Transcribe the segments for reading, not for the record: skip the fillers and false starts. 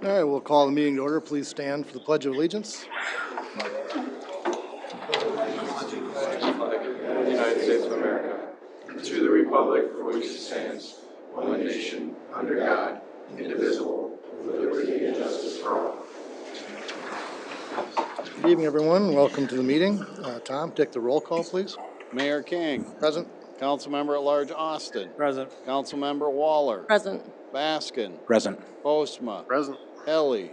All right, we'll call the meeting to order. Please stand for the Pledge of Allegiance. The United States of America, to the republic for which it stands, one nation, under God, indivisible, with liberty and justice for all. Good evening, everyone. Welcome to the meeting. Tom, take the roll call, please. Mayor King. Present. Councilmember at Large Austin. Present. Councilmember Waller. Present. Baskin. Present. Postma. Present. Helly.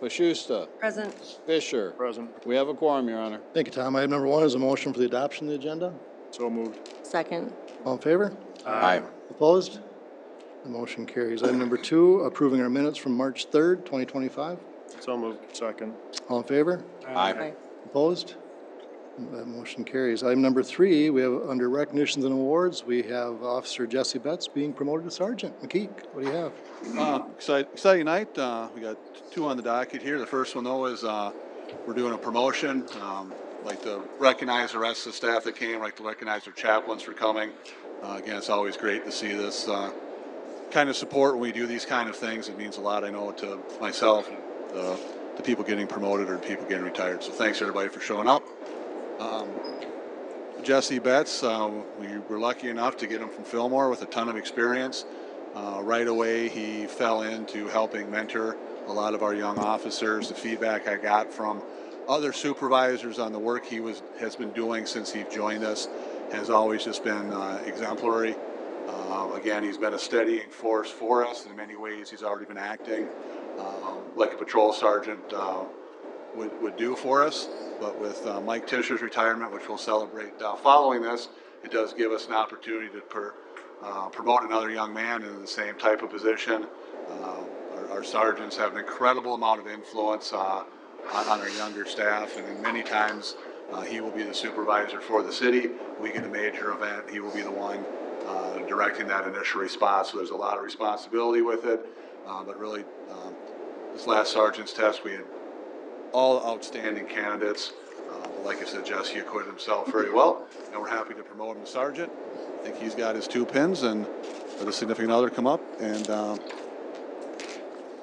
Pashusta. Present. Fisher. Present. We have a quorum, Your Honor. Thank you, Tom. Item number 1 is a motion for the adoption of the agenda. So moved. Second. All in favor? Aye. Opposed? The motion carries. Item number 2, approving our minutes from March 3rd, 2025. So moved. Second. All in favor? Aye. Opposed? That motion carries. Item number 3, we have under recognitions and awards, we have Officer Jesse Betts being promoted to Sergeant. McKeek, what do you have? Exciting night. We got 2 on the docket here. The first one, though, is we're doing a promotion. Like to recognize the rest of the staff that came. Like to recognize our chaplains for coming. Again, it's always great to see this kind of support when we do these kind of things. It means a lot, I know, to myself, the people getting promoted or people getting retired. So thanks, everybody, for showing up. Jesse Betts, we were lucky enough to get him from Fillmore with a ton of experience. Right away, he fell into helping mentor a lot of our young officers. The feedback I got from other supervisors on the work he has been doing since he joined us has always just been exemplary. Again, he's been a steadying force for us. In many ways, he's already been acting like a patrol sergeant would do for us. But with Mike Tischer's retirement, which we'll celebrate following this, it does give us an opportunity to promote another young man in the same type of position. Our sergeants have an incredible amount of influence on our younger staff, and many times he will be the supervisor for the city. We get a major event, he will be the one directing that initial response. So there's a lot of responsibility with it, but really this last sergeant's test, we had all outstanding candidates. But like I said, Jesse acquitted himself very well, and we're happy to promote him to sergeant. I think he's got his 2 pins, and let a significant other come up and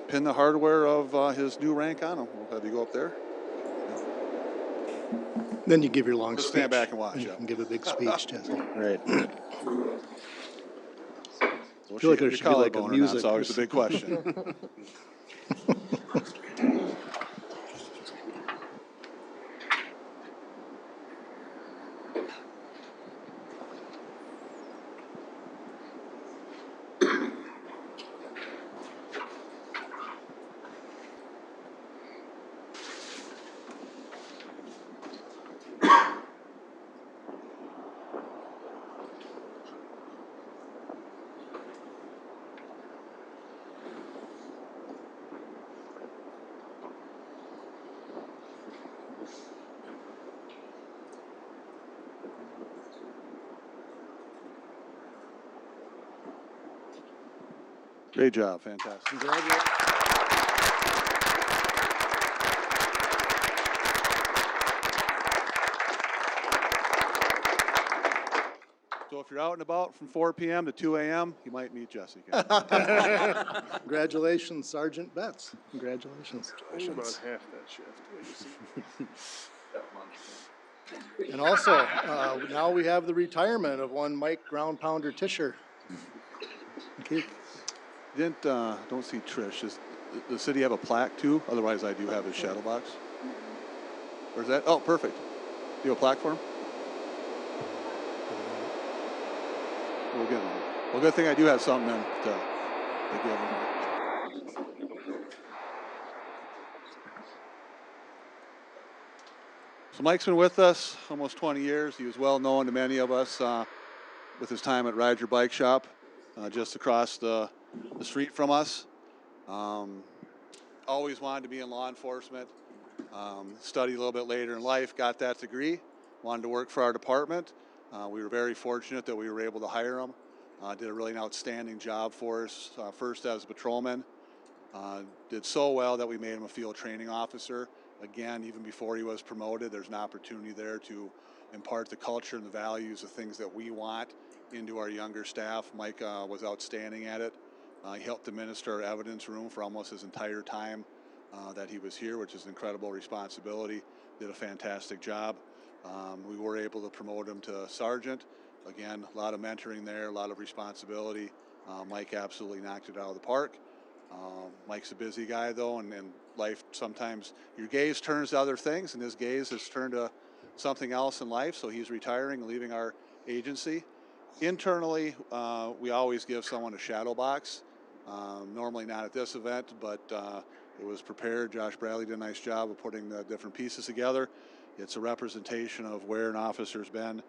pin the hardware of his new rank on him. We'll have you go up there. Then you give your long Just speech. stand back and watch, You yeah. can give a big speech, Jesse. Right. What's feel like your there should be like a collarbone or not? music It's always a big question. Great job, fantastic. So if you're out and about from 4 p.m. to 2 a.m., you might meet Jesse. Congratulations, Sergeant Betts. Congratulations. About half that shift. And also, now we have the retirement of one Mike Ground Pounder Tischer. Okay. Don't see Trish. Does the city have a plaque too? Otherwise, I do have his shadow box. Where's that? Oh, perfect. You have a plaque for him? We'll get one. Well, good thing I do have something then to give him. So Mike's been with us almost 20 years. He was well known to many of us with his time at Ride Your Bike Shop, just across the street from us. Always wanted to be in law enforcement. Studied a little bit later in life, got that degree, wanted to work for our department. We were very fortunate that we were able to hire him. Did a really outstanding job for us, first as a patrolman. Did so well that we made him a field training officer. Again, even before he was promoted, there's an opportunity there to impart the culture and the values, the things that we want into our younger staff. Mike was outstanding at it. He helped administer our evidence room for almost his entire time that he was here, which is an incredible responsibility. Did a fantastic job. We were able to promote him to sergeant. Again, a lot of mentoring there, a lot of responsibility. Mike absolutely knocked it out of the park. Mike's a busy guy, though, and life sometimes your gaze turns to other things, and his gaze has turned to something else in life, so he's retiring and leaving our agency. Internally, we always give someone a shadow box. Normally not at this event, but it was prepared. Josh Bradley did a nice job of putting the different pieces together. It's a representation of where an officer's been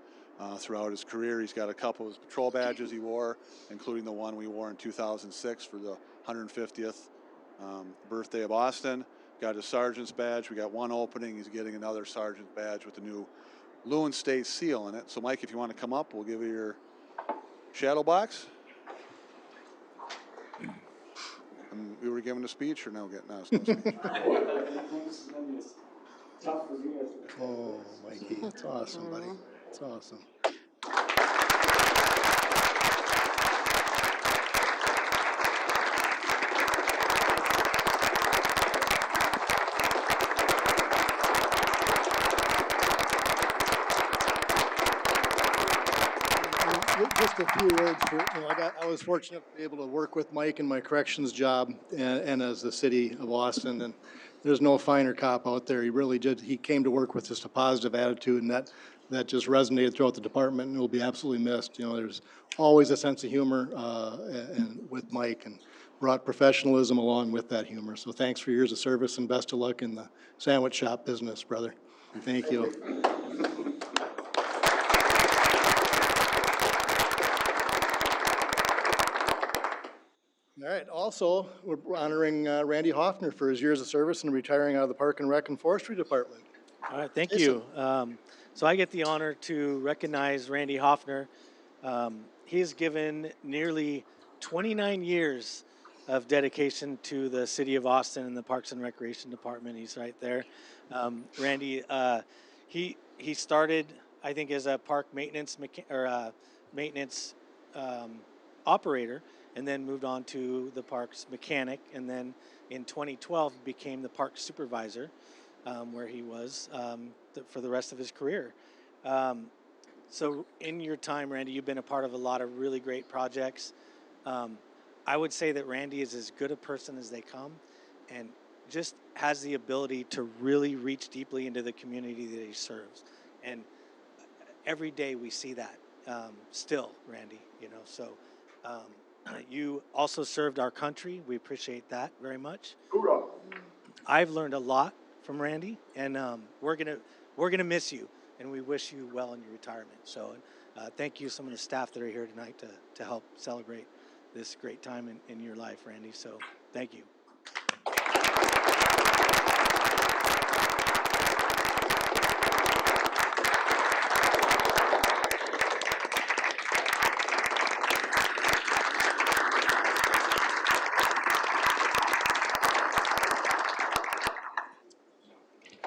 throughout his career. He's got a couple of his patrol badges he wore, including the one we wore in 2006 for the 150th birthday of Austin. Got his sergeant's badge. We got one opening. He's getting another sergeant's badge with the new Lewin State seal in it. So, Mike, if you want to come up, we'll give you your shadow box. And we were giving a speech or no? No, it's no speech. Oh, Mikey, it's awesome, buddy. It's awesome. Just a few words. I was fortunate to be able to work with Mike in my corrections job and as the city of Austin. And there's no finer cop out there. He really did. He came to work with just a positive attitude, and that just resonated throughout the department and will be absolutely missed. There's always a sense of humor and with Mike, and brought professionalism along with that humor. So thanks for years of service and best of luck in the sandwich shop business, brother. Thank you. All right, also, we're honoring Randy Hoffner for his years of service and retiring out of the Park and Rec and Forestry Department. All right, thank you. So I get the honor to recognize Randy Hoffner. He has given nearly 29 years of dedication to the city of Austin and the Parks and Recreation Department. He's right there. Randy, he started, I think, as a park maintenance operator, and then moved on to the parks mechanic, and then in 2012 became the park supervisor, where he was for the rest of his career. So in your time, Randy, you've been a part of a lot of really great projects. I would say that Randy is as good a person as they come, and just has the ability to really reach deeply into the community that he serves. And every day we see that still, Randy, so you also served our country. We appreciate that very much. Hoorah. I've learned a lot from Randy, and we're gonna miss you, and we wish you well in your retirement. So thank you, some of the staff that are here tonight to help celebrate this great time in your life, Randy. So thank you.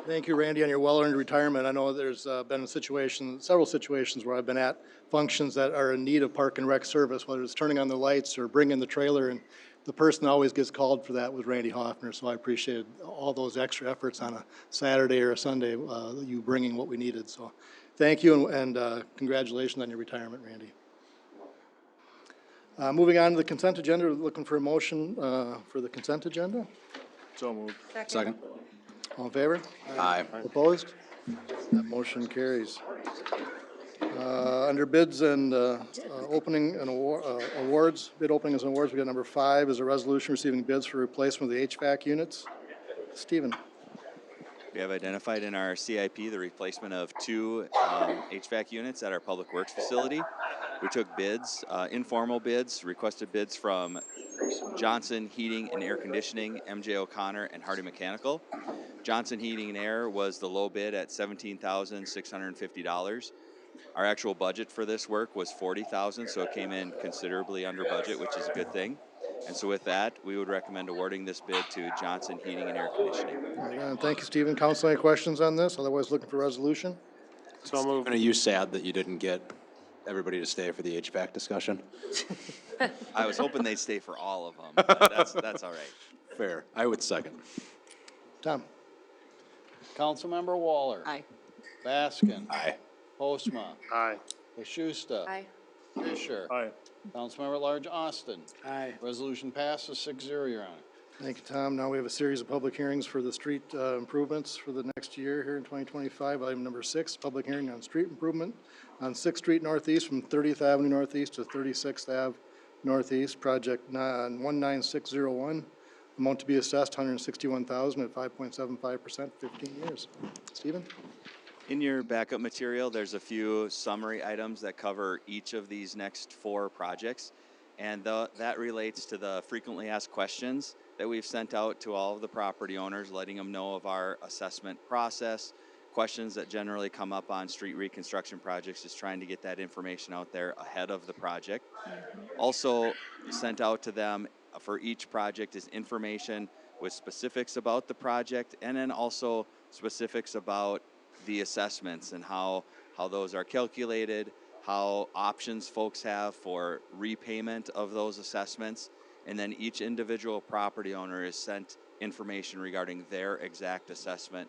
Thank you, Randy, on your well-earned retirement. I know there's been several situations where I've been at functions that are in need of park and rec service, whether it's turning on the lights or bringing the trailer, and the person that always gets called for that was Randy Hoffner. So I appreciated all those extra efforts on a Saturday or a Sunday, you bringing what we needed. So thank you, and congratulations on your retirement, Randy. Moving on to the consent agenda, looking for a motion for the consent agenda. So moved. Second. All in favor? Aye. Opposed? That motion carries. Under bids and opening and awards, bid openings and awards, we got number 5 is a resolution receiving bids for replacement of the HVAC units. Stephen. We have identified in our CIP the replacement of 2 HVAC units at our Public Works facility. We took bids, informal bids, requested bids from Johnson Heating and Air Conditioning, MJ O'Connor, and Hardy Mechanical. Johnson Heating and Air was the low bid at $17,650. Our actual budget for this work was $40,000, so it came in considerably under budget, which is a good thing. And so with that, we would recommend awarding this bid to Johnson Heating and Air Conditioning. Right on. Thank you, Stephen. Council, any questions on this? Otherwise, looking for resolution? So moved. Are you sad that you didn't get everybody to stay for the HVAC discussion. I was hoping they'd stay for all of them, but that's all right. Fair. I would second. Tom? Councilmember Waller. Aye. Baskin. Aye. Postma. Aye. Bashusta. Aye. Fisher. Aye. Councilmember at Large Austin. Aye. Resolution passes 6-0, Your Honor. Thank you, Tom. Now we have a series of public hearings for the street improvements for the next year here in 2025. Item number 6, public hearing on street improvement on 6th Street Northeast from 30th Avenue Northeast to 36th Ave Northeast, project 19601. Amount to be assessed, $161,000 at 5.75%, 15 years. Stephen? In your backup material, there's a few summary items that cover each of these next 4 projects. And that relates to the frequently asked questions that we've sent out to all of the property owners, letting them know of our assessment process, questions that generally come up on street reconstruction projects, just trying to get that information out there ahead of the project. Also sent out to them for each project is information with specifics about the project, and then also specifics about the assessments and how those are calculated, how options folks have for repayment of those assessments, and then each individual property owner is sent information regarding their exact assessment,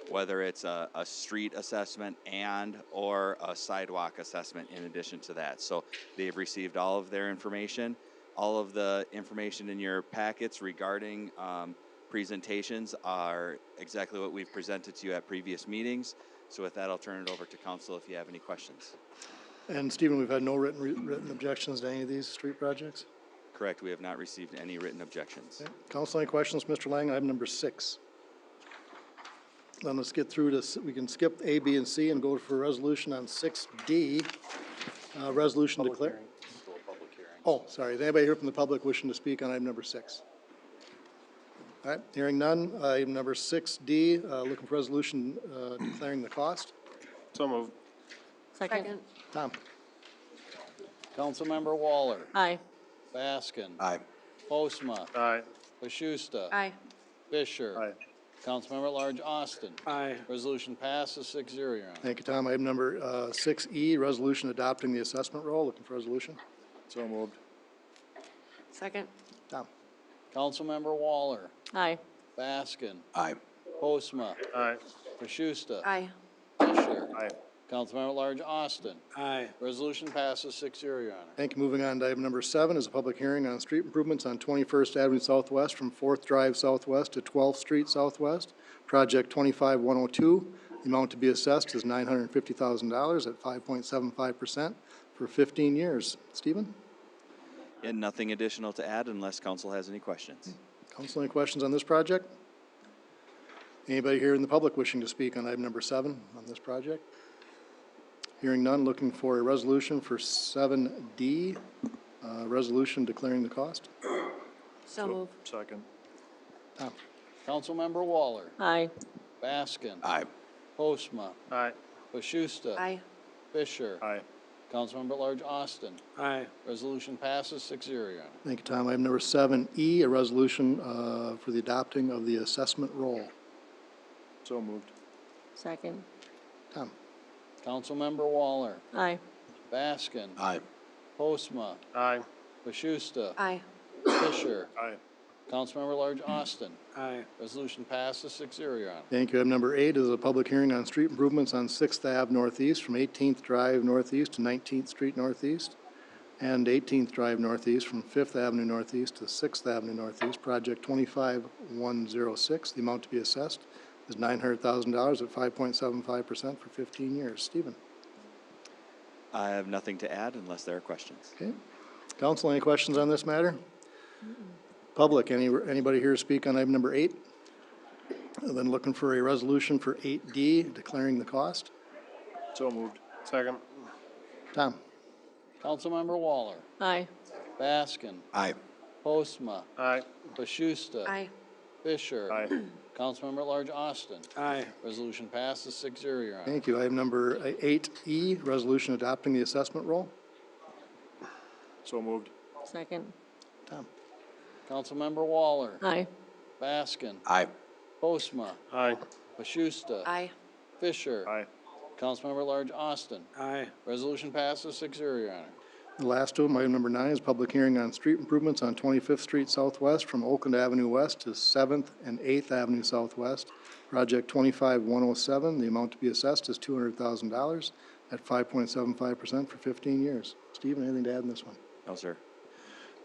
whether it's a street assessment and or a sidewalk assessment in addition to that. So they've received all of their information. All of the information in your packets regarding presentations are exactly what we've presented to you at previous meetings. So with that, I'll turn it over to council if you have any questions. And Stephen, we've had no written objections to any of these street projects? Correct, we have not received any written objections. Okay. Council, any questions? Mr. Lang, item number 6. Then let's get through this. We can skip A, B, and C and go for a resolution on 6D. Resolution declare. Oh, sorry. Is anybody here from the public wishing to speak on item number 6? All right, hearing none. Item number 6D, looking for resolution declaring the cost. So moved. Second. Tom? Councilmember Waller. Aye. Baskin. Aye. Postma. Aye. Bashusta. Aye. Fisher. Aye. Councilmember at Large Austin. Aye. Resolution passes 6-0, Your Honor. Thank you, Tom. Item number 6E, resolution adopting the assessment roll. Looking for resolution. So moved. Second. Tom? Councilmember Waller. Aye. Baskin. Aye. Postma. Aye. Bashusta. Aye. Fisher. Aye. Councilmember at Large Austin. Aye. Resolution passes 6-0, Your Honor. Thank you. Moving on to item number 7 is a public hearing on street improvements on 21st Avenue Southwest from 4th Drive Southwest to 12th Street Southwest. Project 25102. The amount to be assessed is $950,000 at 5.75% for 15 years. Stephen? And nothing additional to add unless council has any questions. Council, any questions on this project? Anybody here in the public wishing to speak on item number 7 on this project? Hearing none, looking for a resolution for 7D, resolution declaring the cost. So move. Second. Tom? Councilmember Waller. Aye. Baskin. Aye. Postma. Aye. Bashusta. Aye. Fisher. Aye. Councilmember at Large Austin. Aye. Resolution passes 6-0, Your Honor. Thank you, Tom. Item number 7E, a resolution for the adopting of the assessment roll. So moved. Second. Tom? Councilmember Waller. Aye. Baskin. Aye. Postma. Aye. Bashusta. Aye. Fisher. Aye. Councilmember at Large Austin. Aye. Resolution passes 6-0, Your Honor. Thank you. Item number 8 is a public hearing on street improvements on 6th Ave Northeast from 18th Drive Northeast to 19th Street Northeast and 18th Drive Northeast from 5th Avenue Northeast to 6th Avenue Northeast, project 25106. The amount to be assessed is $900,000 at 5.75% for 15 years. Stephen? I have nothing to add unless there are questions. Okay. Council, any questions on this matter? Public, anybody here to speak on item number 8? Then looking for a resolution for 8D, declaring the cost. So moved. Second. Tom? Councilmember Waller. Aye. Baskin. Aye. Postma. Aye. Bashusta. Aye. Fisher. Aye. Councilmember at Large Austin. Aye. Resolution passes 6-0, Your Honor. Thank you. Item number 8E, resolution adopting the assessment roll. So moved. Second. Tom? Councilmember Waller. Aye. Baskin. Aye. Postma. Aye. Bashusta. Aye. Fisher. Aye. Councilmember at Large Austin. Aye. Resolution passes 6-0, Your Honor. The last of them, item number 9, is public hearing on street improvements on 25th Street Southwest from Oakland Avenue West to 7th and 8th Avenue Southwest. Project 25107, the amount to be assessed is $200,000 at 5.75% for 15 years. Stephen, anything to add in this one? No, sir.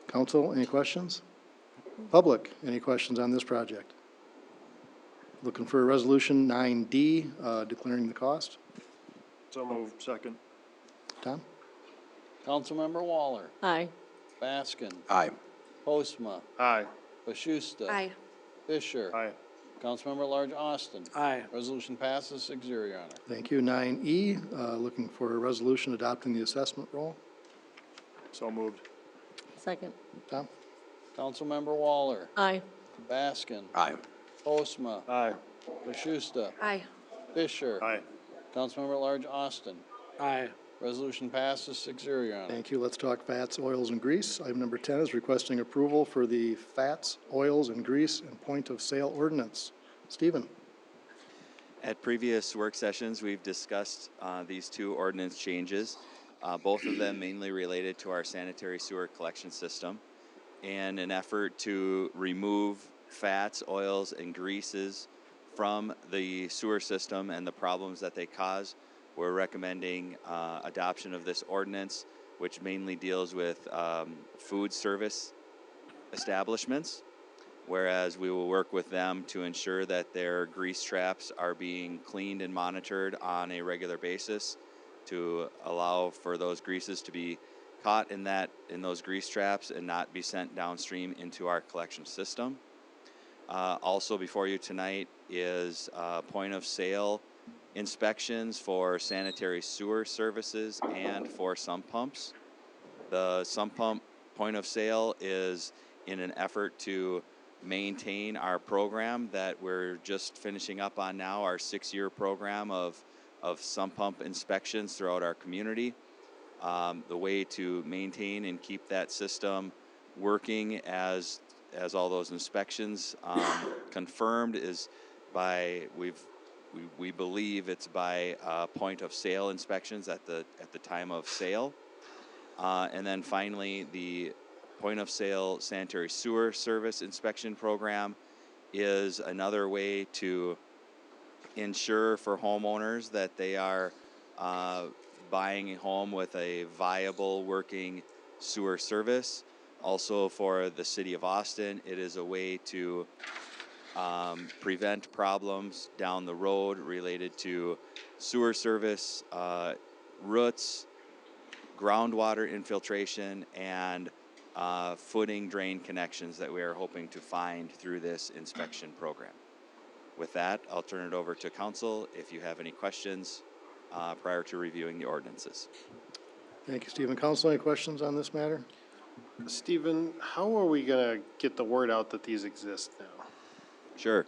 Council, any questions? Public, any questions on this project? Looking for a resolution 9D, declaring the cost. So moved. Second. Tom? Councilmember Waller. Aye. Baskin. Aye. Postma. Aye. Bashusta. Aye. Fisher. Aye. Councilmember at Large Austin. Aye. Resolution passes 6-0, Your Honor. Thank you. 9E, looking for a resolution adopting the assessment roll. So moved. Second. Tom? Councilmember Waller. Aye. Baskin. Aye. Postma. Aye. Bashusta. Aye. Fisher. Aye. Councilmember at Large Austin. Aye. Resolution passes 6-0, Your Honor. Thank you. Let's talk fats, oils, and grease. Item number 10 is requesting approval for the fats, oils, and grease and point of sale ordinance. Stephen? At previous work sessions, we've discussed these two ordinance changes, both of them mainly related to our sanitary sewer collection system. In an effort to remove fats, oils, and greases from the sewer system and the problems that they cause, we're recommending adoption of this ordinance, which mainly deals with food service establishments, whereas we will work with them to ensure that their grease traps are being cleaned and monitored on a regular basis to allow for those greases to be caught in those grease traps and not be sent downstream into our collection system. Also before you tonight is point of sale inspections for sanitary sewer services and for sump pumps. The sump pump point of sale is in an effort to maintain our program that we're just finishing up on now, our 6-year program of sump pump inspections throughout our community. The way to maintain and keep that system working as all those inspections confirmed is by we believe it's by point of sale inspections at the time of sale, and then finally the point of sale sanitary sewer service inspection program is another way to ensure for homeowners that they are buying a home with a viable working sewer service. Also for the city of Austin, it is a way to prevent problems down the road related to sewer service, roots, groundwater infiltration, and footing drain connections that we are hoping to find through this inspection program. With that, I'll turn it over to council if you have any questions prior to reviewing the ordinances. Thank you, Stephen. Council, any questions on this matter? Stephen, how are we going to get the word out that these exist now? Sure.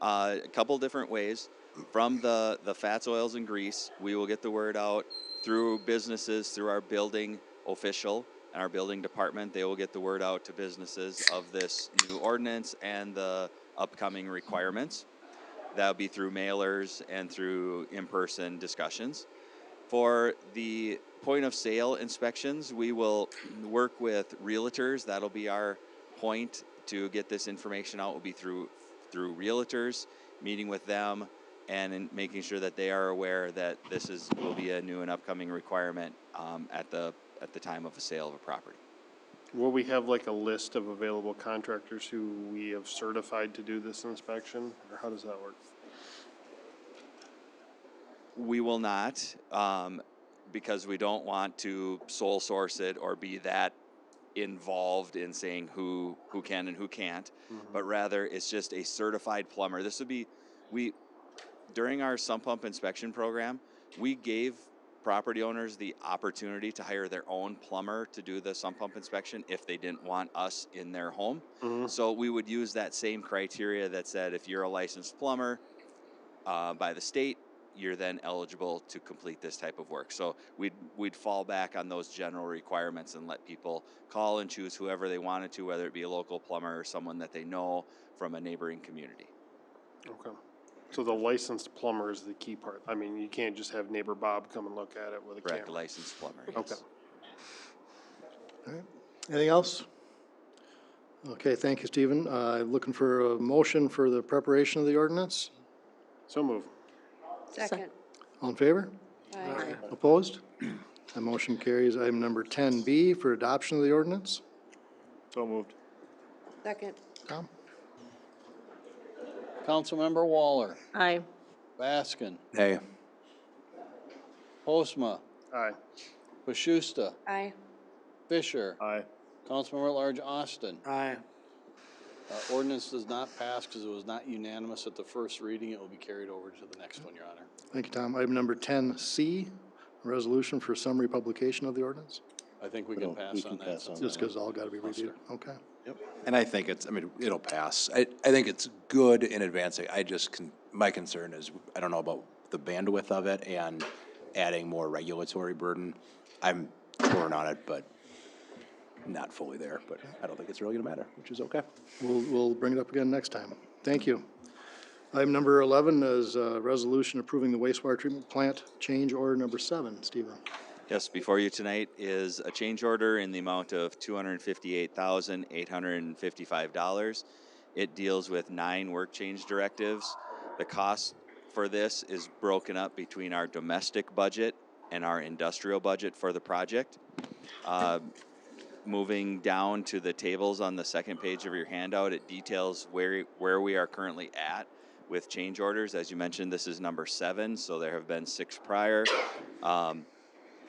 A couple different ways. From the fats, oils, and grease, we will get the word out through businesses, through our building official and our building department. They will get the word out to businesses of this new ordinance and the upcoming requirements. That would be through mailers and through in-person discussions. For the point of sale inspections, we will work with realtors. That'll be our point to get this information out, will be through realtors, meeting with them and making sure that they are aware that this will be a new and upcoming requirement at the time of a sale of a property. Will we have like a list of available contractors who we have certified to do this inspection, or how does that work? We will not, because we don't want to sole source it or be that involved in saying who can and who can't, but rather it's just a certified plumber. This would be, during our sump pump inspection program, we gave property owners the opportunity to hire their own plumber to do the sump pump inspection if they didn't want us in their home. So we would use that same criteria that said if you're a licensed plumber by the state, you're then eligible to complete this type of work. So we'd fall back on those general requirements and let people call and choose whoever they wanted to, whether it be a local plumber or someone that they know from a neighboring community. Okay. So the licensed plumber is the key part. I mean, you can't just have neighbor Bob come and look at it with a Correct, camera. licensed plumber. Okay. Anything else? Okay, thank you, Stephen. Looking for a motion for the preparation of the ordinance. So move. Second. All in favor? Aye. Opposed? That motion carries. Item number 10B for adoption of the ordinance. So moved. Second. Tom? Councilmember Waller, Aye. Baskin, Nay. Postma, Aye. Bashusta, Aye. Fisher, Aye. Councilmember at Large Austin. Aye. Ordinance does not pass because it was not unanimous at the first reading. It will be carried over to the next one, Your Honor. Thank you, Tom. Item number 10C, a resolution for summary publication of the ordinance. I think we can pass on that. since Just that because all got to be reviewed. Okay. And I think it's, I mean, it'll pass. I think it's good in advancing. My concern is, I don't know about the bandwidth of it and adding more regulatory burden. I'm torn on it, but not fully there, but I don't think it's really gonna matter, which is okay. We'll bring it up again next time. Thank you. Item number 11 is a resolution approving the wastewater treatment plant change order number 7. Stephen? Yes, before you tonight is a change order in the amount of $258,855. It deals with 9 work change directives. The cost for this is broken up between our domestic budget and our industrial budget for the project. Moving down to the tables on the second page of your handout, it details where we are currently at with change orders. As you mentioned, this is number 7, so there have been 6 prior.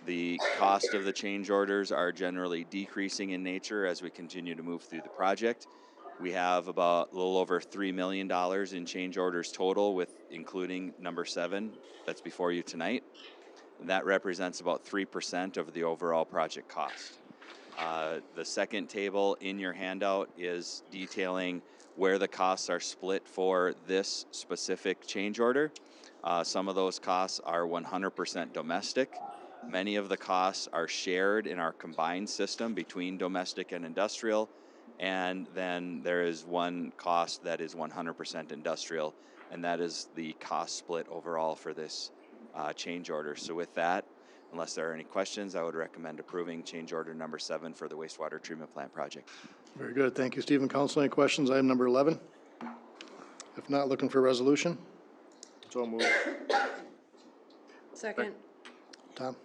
The cost of the change orders are generally decreasing in nature as we continue to move through the project. We have about a little over $3 million in change orders total, with including number 7 that's before you tonight. That represents about 3% of the overall project cost. The second table in your handout is detailing where the costs are split for this specific change order. Some of those costs are 100% domestic. Many of the costs are shared in our combined system between domestic and industrial. And then there is one cost that is 100% industrial, and that is the cost split overall for this change order. So with that, unless there are any questions, I would recommend approving change order number 7 for the wastewater treatment plant project. Very good. Thank you, Stephen. Council, any questions? Item number 11? If not, looking for a resolution? So moved. Second. Tom?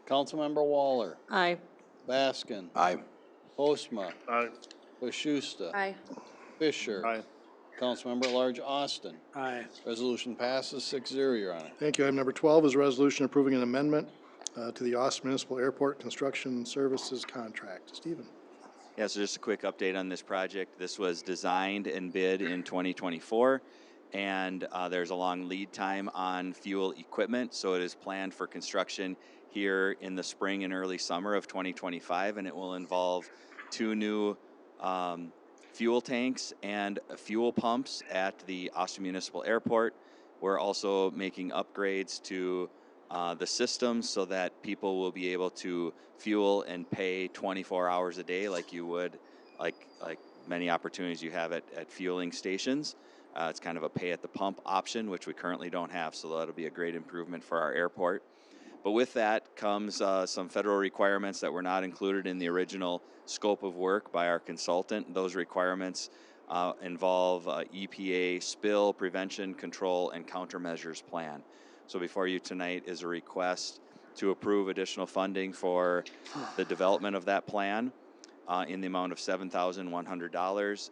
Councilmember Waller, Aye. Baskin, Aye. Postma, Aye. Bashusta, Aye. Fisher, Aye. Councilmember at Large Austin. Aye. Resolution passes 6-0, Your Honor. Thank you. Item number 12 is a resolution approving an amendment to the Austin Municipal Airport Construction Services Contract. Stephen? Yeah, so just a quick update on this project. This was designed and bid in 2024, and there's a long lead time on fuel equipment, so it is planned for construction here in the spring and early summer of 2025, and it will involve 2 new fuel tanks and fuel pumps at the Austin Municipal Airport. We're also making upgrades to the system so that people will be able to fuel and pay 24 hours a day like you would, like many opportunities you have at fueling stations. It's kind of a pay at the pump option, which we currently don't have, so that'll be a great improvement for our airport. But with that comes some federal requirements that were not included in the original scope of work by our consultant. Those requirements involve EPA spill prevention, control, and countermeasures plan. So before you tonight is a request to approve additional funding for the development of that plan in the amount of $7,100.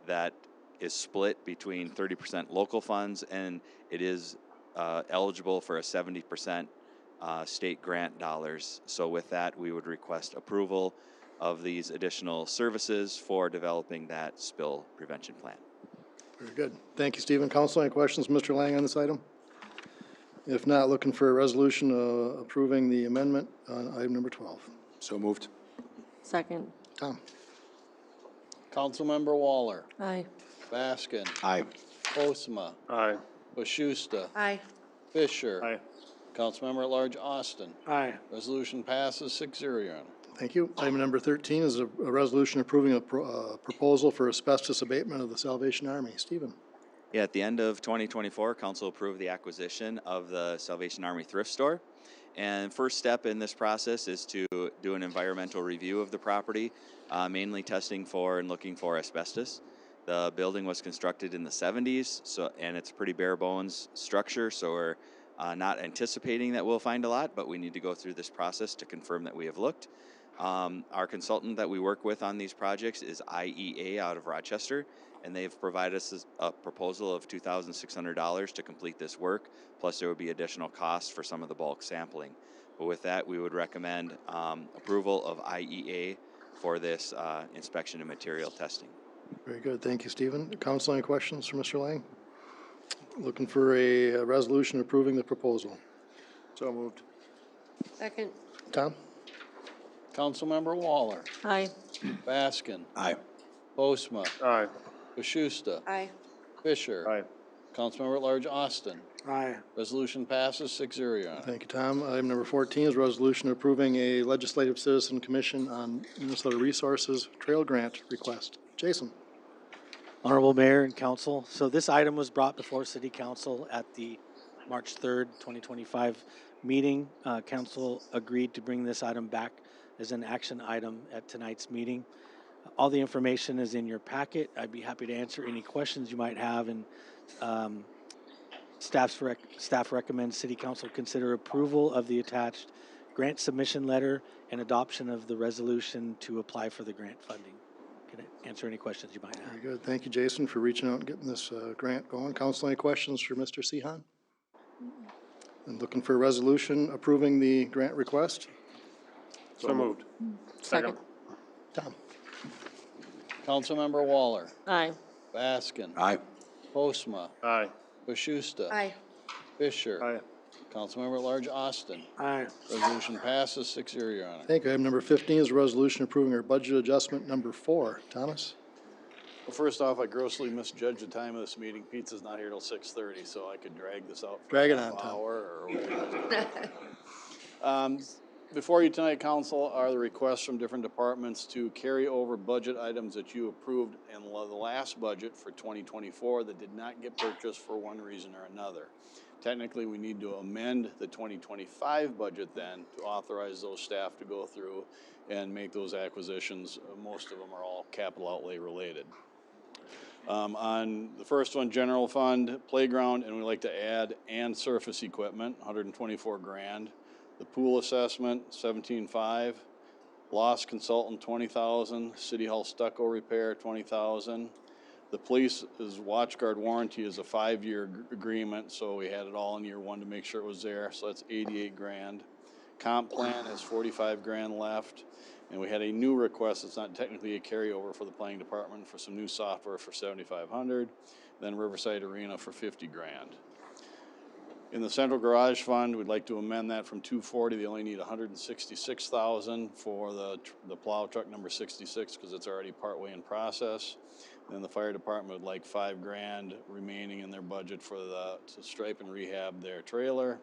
That is split between 30% local funds, and it is eligible for a 70% state grant dollars. So with that, we would request approval of these additional services for developing that spill prevention plan. Very good. Thank you, Stephen. Council, any questions, Mr. Lang, on this item? If not, looking for a resolution approving the amendment on item number 12. So moved. Second. Tom? Councilmember Waller, Aye. Baskin, Aye. Postma, Aye. Bashusta, Aye. Fisher. Aye. Councilmember at Large Austin. Aye. Resolution passes 6-0, Your Honor. Thank you. Item number 13 is a resolution approving a proposal for asbestos abatement of the Salvation Army. Stephen? Yeah, at the end of 2024, council approved the acquisition of the Salvation Army thrift store. And first step in this process is to do an environmental review of the property, mainly testing for and looking for asbestos. The building was constructed in the 70s, and it's a pretty bare bones structure, so we're not anticipating that we'll find a lot, but we need to go through this process to confirm that we have looked. Our consultant that we work with on these projects is IEA out of Rochester, and they've provided us a proposal of $2,600 to complete this work, plus there would be additional costs for some of the bulk sampling. But with that, we would recommend approval of IEA for this inspection and material testing. Very good. Thank you, Stephen. Council, any questions for Mr. Lang? Looking for a resolution approving the proposal. So moved. Second. Tom? Councilmember Waller, Aye. Baskin, Aye. Postma, Aye. Bashusta, Aye. Fisher. Aye. Councilmember at Large Austin. Aye. Resolution passes 6-0, Your Honor. Thank you, Tom. Item number 14 is resolution approving a legislative citizen commission on Minnesota Resources Trail Grant request. Jason? Honorable Mayor and Council, so this item was brought before City Council at the March 3rd, 2025 meeting. Council agreed to bring this item back as an action item at tonight's meeting. All the information is in your packet. I'd be happy to answer any questions you might have, and staff recommends City Council consider approval of the attached grant submission letter and adoption of the resolution to apply for the grant funding. Can I answer any questions you might have? Very good. Thank you, Jason, for reaching out and getting this grant going. Council, any questions for Mr. Sehan? And looking for a resolution approving the grant request. So moved. Second. Tom? Councilmember Waller, Aye. Baskin, Aye. Postma, Aye. Bashusta, Aye. Fisher. Aye. Councilmember at Large Austin. Aye. Resolution passes 6-0, Your Honor. Thank you. Item number 15 is a resolution approving our budget adjustment number 4. Thomas? Well, first off, I grossly misjudged the time of this meeting. Pizza's not here till 6:30, so I could drag this out for Drag it a half on, Tom. hour or whatever. Before you tonight, council, are the requests from different departments to carry over budget items that you approved in the last budget for 2024 that did not get purchased for one reason or another. Technically, we need to amend the 2025 budget then to authorize those staff to go through and make those acquisitions. Most of them are all capital outlay related. On the first one, general fund, playground, and we like to add and surface equipment, 124 grand. The pool assessment, 17.5. Loss consultant, 20,000. City Hall stucco repair, 20,000. The police's watch guard warranty is a 5-year agreement, so we had it all in year 1 to make sure it was there. So that's 88 grand. Comp plan has 45 grand left. And we had a new request, it's not technically a carryover for the planning department, for some new software for 7,500. Then Riverside Arena for 50 grand. In the central garage fund, we'd like to amend that from 240. They only need 166,000 for the plow truck number 66 because it's already partway in process. And then the fire department would like 5 grand remaining in their budget for to stripe and rehab their trailer.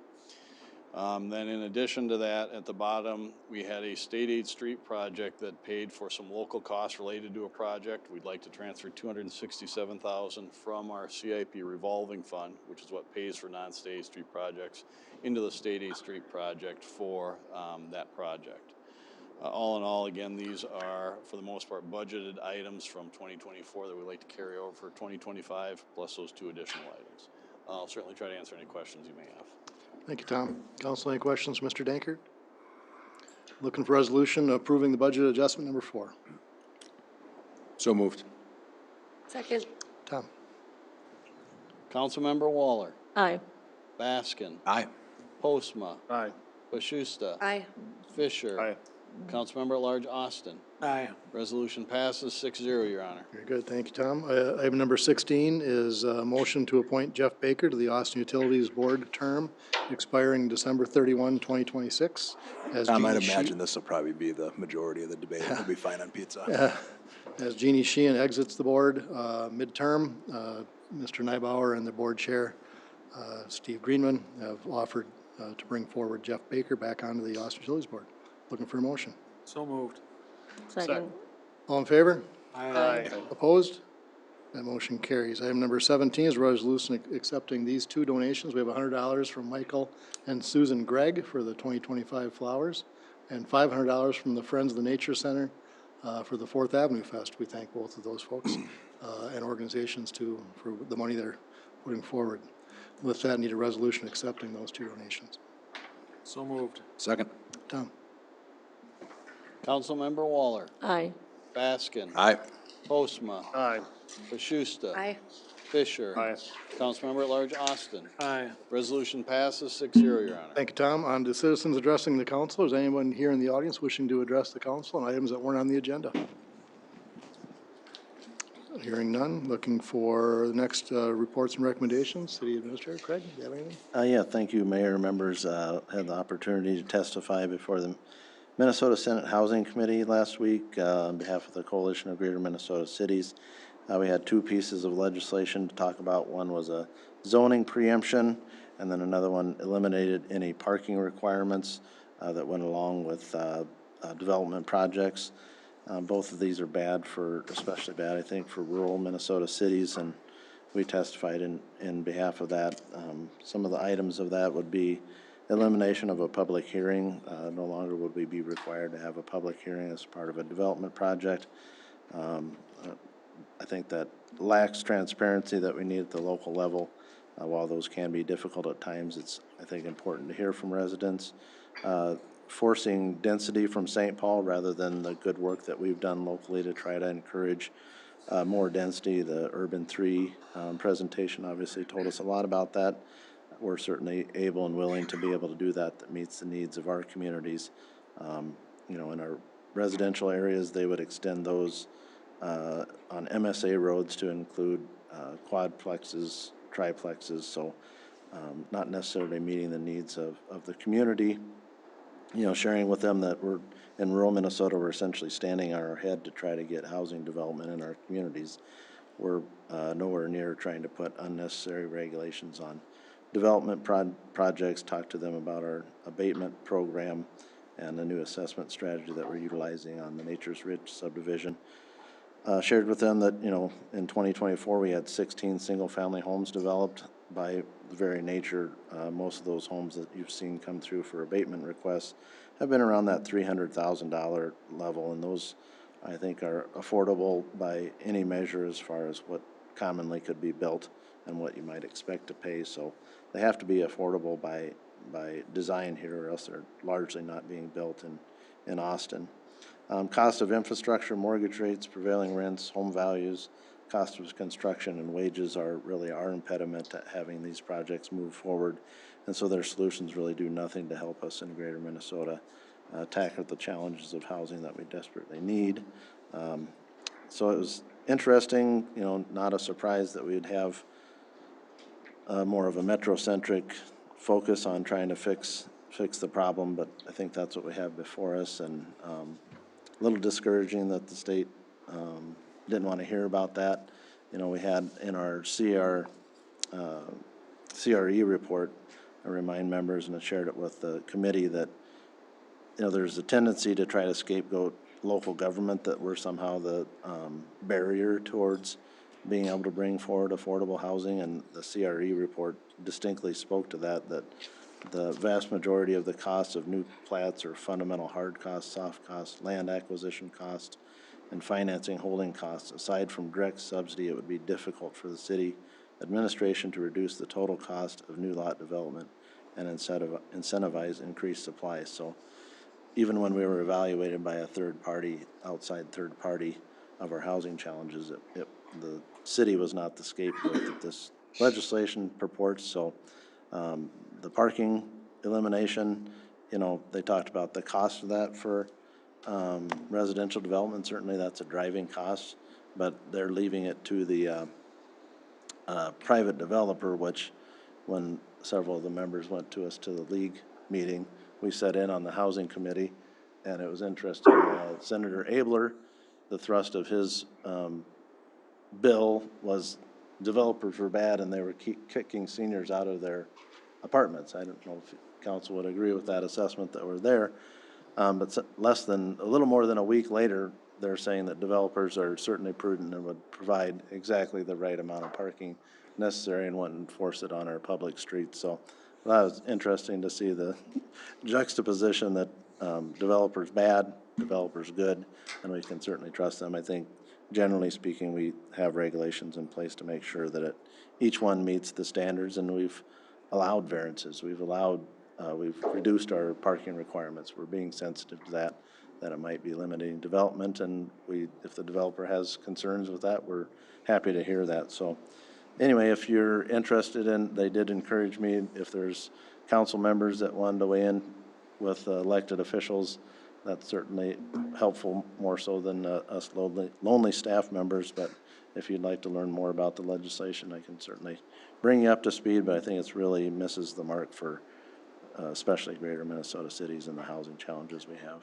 Then in addition to that, at the bottom, we had a state aid street project that paid for some local costs related to a project. We'd like to transfer $267,000 from our CIP revolving fund, which is what pays for non-state aid street projects, into the state aid street project for that project. All in all, again, these are, for the most part, budgeted items from 2024 that we'd like to carry over for 2025, plus those 2 additional items. I'll certainly try to answer any questions you may have. Thank you, Tom. Council, any questions, Mr. Dankert? Looking for resolution approving the budget adjustment number 4. So moved. Second. Tom? Councilmember Waller, Aye. Baskin, Aye. Postma, Aye. Bashusta, Aye. Fisher. Aye. Councilmember at Large Austin. Aye. Resolution passes 6-0, Your Honor. Very good. Thank you, Tom. Item number 16 is a motion to appoint Jeff Baker to the Austin Utilities Board term expiring December 31, 2026. As I might Jeannie Shee- imagine this will probably be the majority of the debate. We'll be fine on pizza. As Jeannie Sheehan exits the board midterm, Mr. Neibauer and the board chair, Steve Greenman, have offered to bring forward Jeff Baker back onto the Austin Utilities Board. Looking for a motion. So moved. Second. All in favor? Aye. Opposed? That motion carries. Item number 17 is a resolution accepting these two donations. We have $100 from Michael and Susan Gregg for the 2025 flowers, and $500 from the Friends of the Nature Center for the Fourth Avenue Fest. We thank both of those folks and organizations too for the money they're putting forward. With that, I need a resolution accepting those two donations. So moved. Second. Tom? Councilmember Waller, Aye. Baskin, Aye. Postma, Aye. Bashusta, Aye. Fisher. Aye. Councilmember at Large Austin. Aye. Resolution passes 6-0, Your Honor. Thank you, Tom. On to citizens addressing the council. Is anyone here in the audience wishing to address the council on items that weren't on the agenda? Hearing none. Looking for the next reports and recommendations. City Administrator Craig, do you have anything? Yeah, thank you, Mayor. Members had the opportunity to testify before the Minnesota Senate Housing Committee last week on behalf of the Coalition of Greater Minnesota Cities. We had two pieces of legislation to talk about. One was a zoning preemption, and then another one eliminated any parking requirements that went along with development projects. Both of these are bad especially bad, I think, for rural Minnesota cities, and we testified in behalf of that. Some of the items of that would be elimination of a public hearing. No longer would we be required to have a public hearing as part of a development project. I think that lacks transparency that we need at the local level. While those can be difficult at times, it's, I think, important to hear from residents. Forcing density from St. Paul rather than the good work that we've done locally to try to encourage more density. The Urban 3 presentation obviously told us a lot about that. We're certainly able and willing to be able to do that meets the needs of our communities. You know, in our residential areas, they would extend those on MSA roads to include quadplexes, triplexes, so not necessarily meeting the needs of the community. You know, sharing with them that we're in rural Minnesota, we're essentially standing on our head to try to get housing development in our communities. We're nowhere near trying to put unnecessary regulations on development projects, talk to them about our abatement program and the new assessment strategy that we're utilizing on the Nature's Ridge subdivision. Shared with them that, you know, in 2024, we had 16 single-family homes developed. By the very nature, most of those homes that you've seen come through for abatement requests have been around that $300,000 level, and those, I think, are affordable by any measure as far as what commonly could be built and what you might expect to pay. So they have to be affordable by design here, or else they're largely not being built in Austin. Cost of infrastructure, mortgage rates, prevailing rents, home values, cost of construction and wages are really our impediment to having these projects move forward. And so their solutions really do nothing to help us in greater Minnesota tackle the challenges of housing that we desperately need. So it was interesting, you know, not a surprise that we'd have more of a metrocentric focus on trying to fix the problem, but I think that's what we have before us, and a little discouraging that the state didn't want to hear about that. You know, we had in our CRE report, I remind members, and I shared it with the committee, that, you know, there's a tendency to try to scapegoat local government, that we're somehow the barrier towards being able to bring forward affordable housing, and the CRE report distinctly spoke to that the vast majority of the costs of new plats are fundamental hard costs, soft costs, land acquisition costs, and financing holding costs. Aside from direct subsidy, it would be difficult for the city administration to reduce the total cost of new lot development and incentivize increased supply. So even when we were evaluated by a outside third party of our housing challenges, the city was not the scapegoat that this legislation purports. So the parking elimination, you know, they talked about the cost of that for residential development. Certainly that's a driving cost, but they're leaving it to the private developer, which when several of the members went to the league meeting, we sat in on the housing committee, and it was interesting. Senator Abler, the thrust of his bill was developers were bad and they were kicking seniors out of their apartments. I don't know if council would agree with that assessment that were there, but a little more than a week later, they're saying that developers are certainly prudent and would provide exactly the right amount of parking necessary and wouldn't enforce it on our public streets. So that was interesting to see the juxtaposition that developers bad, developers good, and we can certainly trust them. I think generally speaking, we have regulations in place to make sure that each one meets the standards, and we've allowed variances. We've reduced our parking requirements. We're being sensitive to that it might be limiting development, and if the developer has concerns with that, we're happy to hear that. So anyway, if you're interested in, they did encourage me, if there's council members that wanted to weigh in with elected officials, that's certainly helpful, more so than us lonely staff members. But if you'd like to learn more about the legislation, I can certainly bring you up to speed, but I think it's really misses the mark for especially greater Minnesota cities and the housing challenges we have.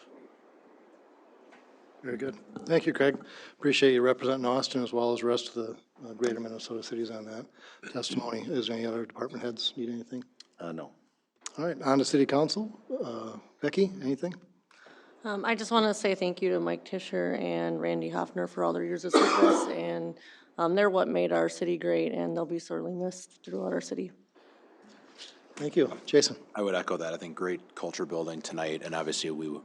Very good. Thank you, Craig. Appreciate you representing Austin as well as the rest of the greater Minnesota cities on that testimony. Is there any other department heads need anything? No. All right, on to city council. Becky, anything? I just want to say thank you to Mike Tischer and Randy Hoffner for all their years of service, and they're what made our city great, and they'll be sorely missed throughout our city. Thank you. Jason? I would echo that. I think great culture building tonight, and obviously we,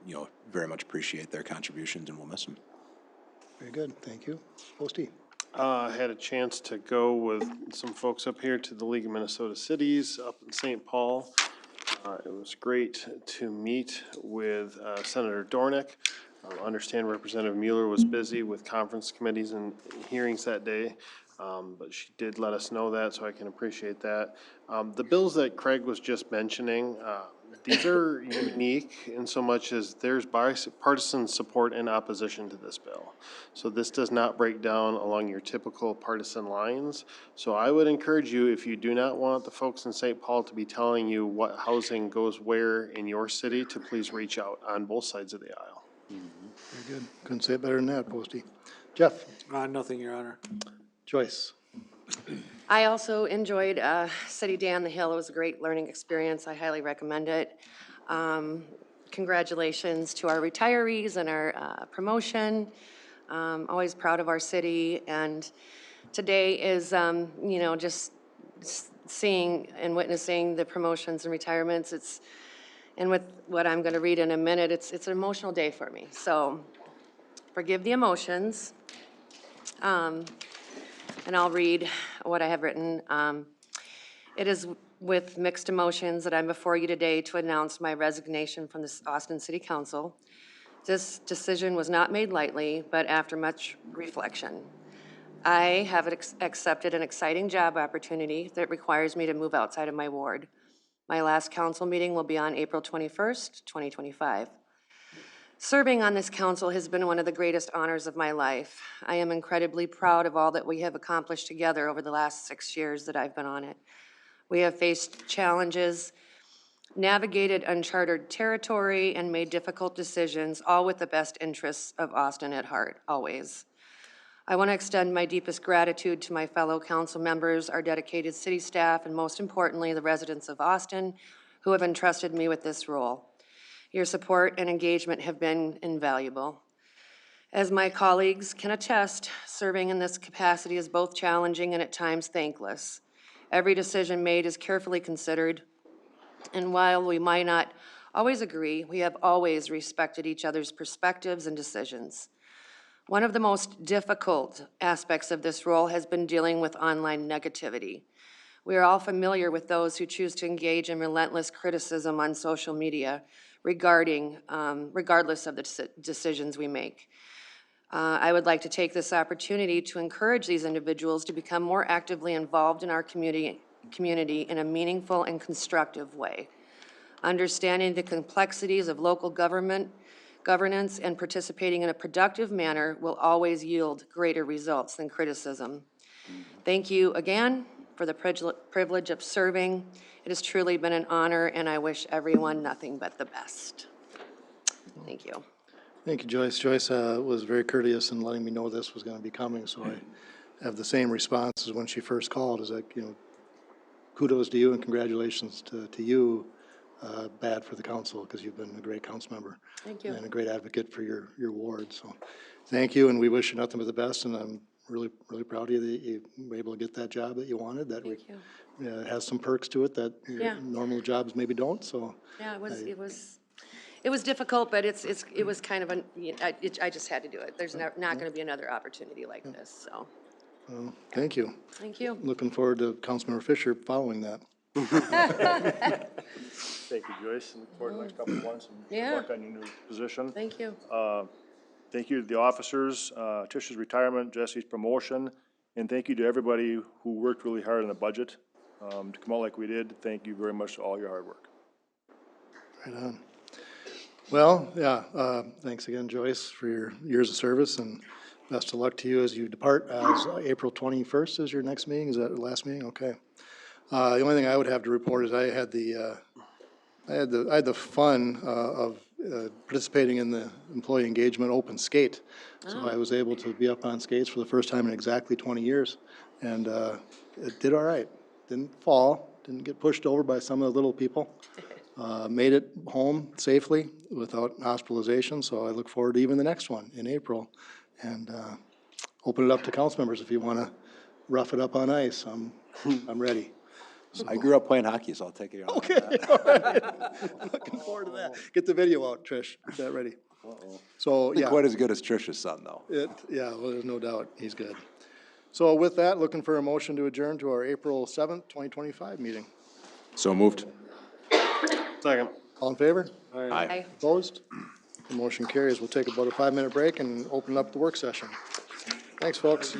very much appreciate their contributions, and we'll miss them. Very good. Thank you. Posty? I had a chance to go with some folks up here to the League of Minnesota Cities up in St. Paul. It was great to meet with Senator Dornick. I understand Representative Mueller was busy with conference committees and hearings that day, but she did let us know that, so I can appreciate that. The bills that Craig was just mentioning, these are unique in so much as there's bipartisan support and opposition to this bill. So this does not break down along your typical partisan lines. So I would encourage you, if you do not want the folks in St. Paul to be telling you what housing goes where in your city, to please reach out on both sides of the aisle. Very good. Couldn't say it better than that, Posty. Jeff? Nothing, Your Honor. Joyce? I also enjoyed City Day on the Hill. It was a great learning experience. I highly recommend it. Congratulations to our retirees and our promotion. Always proud of our city. And today is, just seeing and witnessing the promotions and retirements. And with what I'm going to read in a minute, it's an emotional day for me. So forgive the emotions. And I'll read what I have written. It is with mixed emotions that I'm before you today to announce my resignation from the Austin City Council. This decision was not made lightly, but after much reflection. I have accepted an exciting job opportunity that requires me to move outside of my ward. My last council meeting will be on April 21st, 2025. Serving on this council has been one of the greatest honors of my life. I am incredibly proud of all that we have accomplished together over the last 6 years that I've been on it. We have faced challenges, navigated uncharted territory, and made difficult decisions, all with the best interests of Austin at heart, always. I want to extend my deepest gratitude to my fellow council members, our dedicated city staff, and most importantly, the residents of Austin who have entrusted me with this role. Your support and engagement have been invaluable. As my colleagues can attest, serving in this capacity is both challenging and at times thankless. Every decision made is carefully considered, and while we might not always agree, we have always respected each other's perspectives and decisions. One of the most difficult aspects of this role has been dealing with online negativity. We are all familiar with those who choose to engage in relentless criticism on social media, regardless of the decisions we make. I would like to take this opportunity to encourage these individuals to become more actively involved in our community in a meaningful and constructive way. Understanding the complexities of local governance and participating in a productive manner will always yield greater results than criticism. Thank you again for the privilege of serving. It has truly been an honor, and I wish everyone nothing but the best. Thank you. Thank you, Joyce. Joyce was very courteous in letting me know this was going to be coming, so I have the same response as when she first called, is like, kudos to you and congratulations to you. Bad for the council because you've been a great council member. Thank you. And a great advocate for your ward. So thank you, and we wish you nothing but the best, and I'm really, really proud of you that you were able to get that job that you wanted, that Thank you. it has some perks to it that Yeah. normal jobs maybe don't, so. Yeah, it was difficult, but it was kind of I just had to do it. There's not going to be another opportunity like this, so, Thank you. thank you. Looking forward to Councilmember Fisher following that. Thank you, Joyce, and look forward to the next couple of months, and Yeah. good luck on your new position. Thank you. Thank you to the officers, Tisha's retirement, Jesse's promotion, and thank you to everybody who worked really hard on the budget. To come out like we did, thank you very much for all your hard work. Right on. Well, yeah, thanks again, Joyce, for your years of service, and best of luck to you as you depart, as April 21st is your next meeting, is that the last meeting? Okay. The only thing I would have to report is I had the fun of participating in the employee engagement open skate. So I was able to be up on skates for the first time in exactly 20 years, and it did all right. Didn't fall, didn't get pushed over by some of the little people. Made it home safely without hospitalization, so I look forward to even the next one in April. And open it up to council members if you want to rough it up on ice. I'm ready. I grew up playing hockey, so I'll take you on. Okay, all right. Looking forward to that. Get the video out, Trish. Get that ready. So, yeah. Quite as good as Trish's son, though. Yeah, well, there's no doubt. He's good. So with that, looking for a motion to adjourn to our April 7th, 2025 meeting. So moved. Second. All in favor? Aye. Opposed? The motion carries. We'll take about a 5-minute break and open up the work session. Thanks, folks.